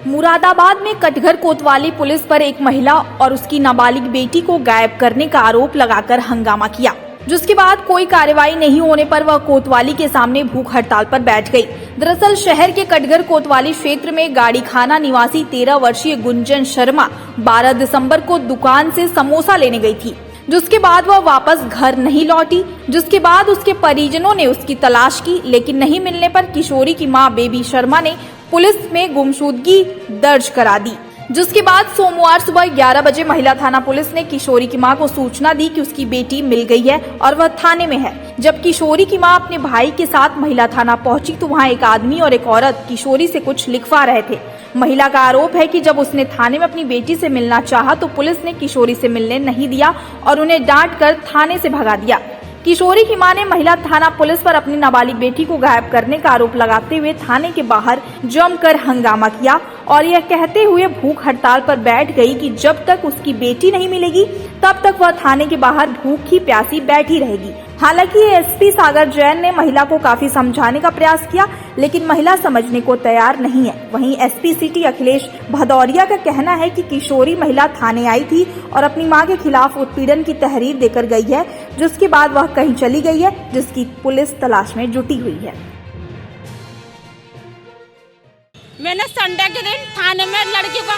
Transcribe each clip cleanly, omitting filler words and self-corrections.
मुरादाबाद में कटघर कोतवाली पुलिस पर एक महिला और उसकी नाबालिग बेटी को गायब करने का आरोप लगाकर हंगामा किया, जिसके बाद कोई कार्रवाई नहीं होने पर वह कोतवाली के सामने भूख हड़ताल पर बैठ गई। दरअसल शहर के कटघर कोतवाली क्षेत्र में गाड़ी खाना निवासी 13 वर्षीय गुंजन शर्मा 12 दिसंबर को दुकान से समोसा लेने गई थी, जिसके बाद वह वापस घर नहीं लौटी। जिसके बाद उसके परिजनों ने उसकी तलाश की, लेकिन नहीं मिलने पर किशोरी की मां बेबी शर्मा ने पुलिस में गुमशुदगी दर्ज करा दी। जिसके बाद सोमवार सुबह 11 बजे महिला थाना पुलिस ने किशोरी की मां को सूचना दी कि उसकी बेटी मिल गई है और वह थाने में है। जब किशोरी की मां अपने भाई के साथ महिला थाना पहुंची तो वहां एक आदमी और एक औरत किशोरी से कुछ लिखवा रहे थे। महिला का आरोप है कि जब उसने थाने में अपनी बेटी से मिलना चाहा तो पुलिस ने किशोरी से मिलने नहीं दिया और उन्हें डांट कर थाने से भगा दिया। किशोरी की मां ने महिला थाना पुलिस पर अपनी नाबालिग बेटी को गायब करने का आरोप लगाते हुए थाने के बाहर जमकर हंगामा किया और यह कहते हुए भूख हड़ताल पर बैठ गई कि जब तक उसकी बेटी नहीं मिलेगी तब तक वह थाने के बाहर भूखी प्यासी बैठी रहेगी। हालांकि एसपी सागर जैन ने महिला को काफी समझाने का प्रयास किया, लेकिन महिला समझने को तैयार नहीं है। वहीं एसपी सिटी अखिलेश भदौरिया का कहना है कि किशोरी महिला थाने आई थी और अपनी मां के खिलाफ उत्पीड़न की तहरीर देकर गई है, जिसके बाद वह कहीं चली गई है, जिसकी पुलिस तलाश में जुटी हुई है। मैंने संडे के दिन थाने में लड़की को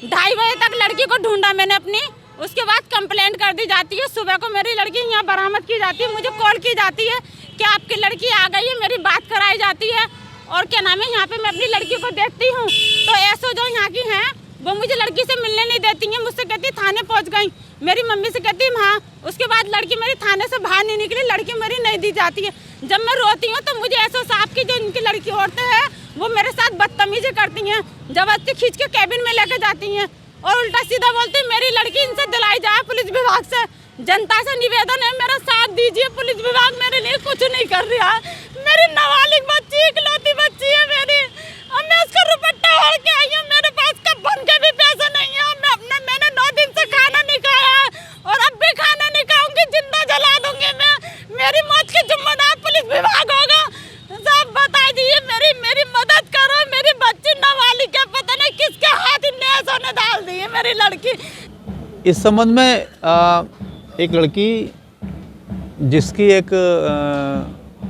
2:30 बजे तक लड़की को ढूंढा मैंने अपनी, उसके बाद कंप्लेंट कर दी जाती है। सुबह को मेरी लड़की यहाँ बरामद की जाती है, मुझे कॉल की जाती है कि आपकी लड़की आ गई है, मेरी बात कराई जाती है और क्या नाम है, यहाँ पे मैं अपनी लड़की को देखती हूँ तो ऐसो जो यहाँ की हैं वो मुझे लड़की से मिलने नहीं देती हैं। मुझसे कहती थाने पहुँच गई, मेरी मम्मी से कहती हाँ। उसके बाद लड़की मेरी थाने से बाहर नहीं निकली, लड़की मेरी नहीं दी जाती है। जब मैं रोती हूँ तो मुझे ऐसा साहब की जो इनकी लड़की औरतें हैं वो मेरे साथ बदतमीजी करती हैं, जबरदस्ती खींच के कैबिन में लेकर जाती हैं और उल्टा सीधा बोलती मेरी लड़की इनसे दिलाई जाए पुलिस विभाग से। जनता से निवेदन है मेरा साथ दीजिए, पुलिस विभाग मेरे लिए कुछ नहीं कर रहा है। मेरी नाबालिग बच्ची इकलौती बच्ची है मेरी, अब मैं उसका रुपट्टा ओढ़ के आई हूँ, मेरे पास कब बन के भी पैसा नहीं है। मैंने 9 दिन से खाना नहीं खाया और अब भी खाना नहीं खाऊंगी, जिंदा जला दूंगी मैं। मेरी मौत की जिम्मेदार पुलिस विभाग होगा। साहब बता दीजिए, मेरी मदद करो, मेरी बच्ची नाबालिग है, पता नहीं किसके हाथ इन्हें ने डाल दी है मेरी लड़की। इस संबंध में एक लड़की जिसकी एक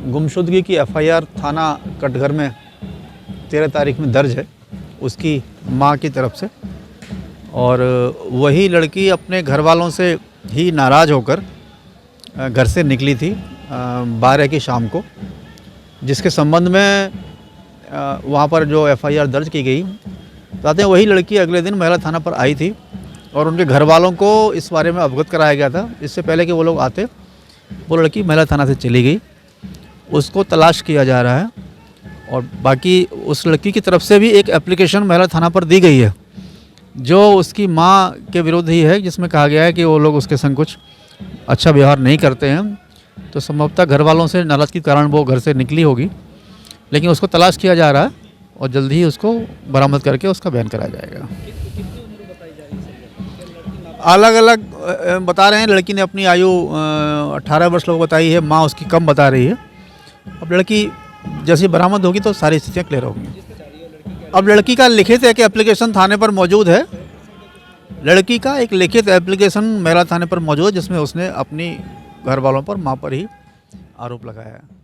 गुमशुदगी की एफआईआर थाना कटघर में 13 तारीख में दर्ज है उसकी मां की तरफ से, और वही लड़की अपने घर वालों से ही नाराज़ होकर घर से निकली थी 12 की शाम को, जिसके संबंध में वहाँ पर जो एफआईआर दर्ज की गई, बताते हैं वही लड़की अगले दिन महिला थाना पर आई थी और उनके घर वालों को इस बारे में अवगत कराया गया था। इससे पहले कि वो लोग आते, वो लड़की महिला थाना से चली गई, उसको तलाश किया जा रहा है और बाकी उस लड़की की तरफ से भी एक एप्लीकेशन महिला थाना पर दी गई है जो उसकी मां के विरुद्ध ही है, जिसमें कहा गया है कि वो लोग उसके संग कुछ अच्छा व्यवहार नहीं करते हैं। तो संभवतः घर वालों से नाराज़गी के कारण वो घर से निकली होगी, लेकिन उसको तलाश किया जा रहा है और जल्दी ही उसको बरामद करके उसका बयान कराया जाएगा। अलग अलग बता रहे हैं, लड़की ने अपनी आयु 18 वर्ष लोग बताई है, माँ उसकी कम बता रही है। अब लड़की जैसी बरामद होगी तो सारी स्थितियाँ क्लियर होंगी। अब लड़की का लिखित एक एप्लीकेशन थाने पर मौजूद है, लड़की का एक लिखित एप्लीकेशन महिला थाने पर मौजूद है जिसमें उसने अपनी घर वालों पर, माँ पर ही आरोप लगाया है।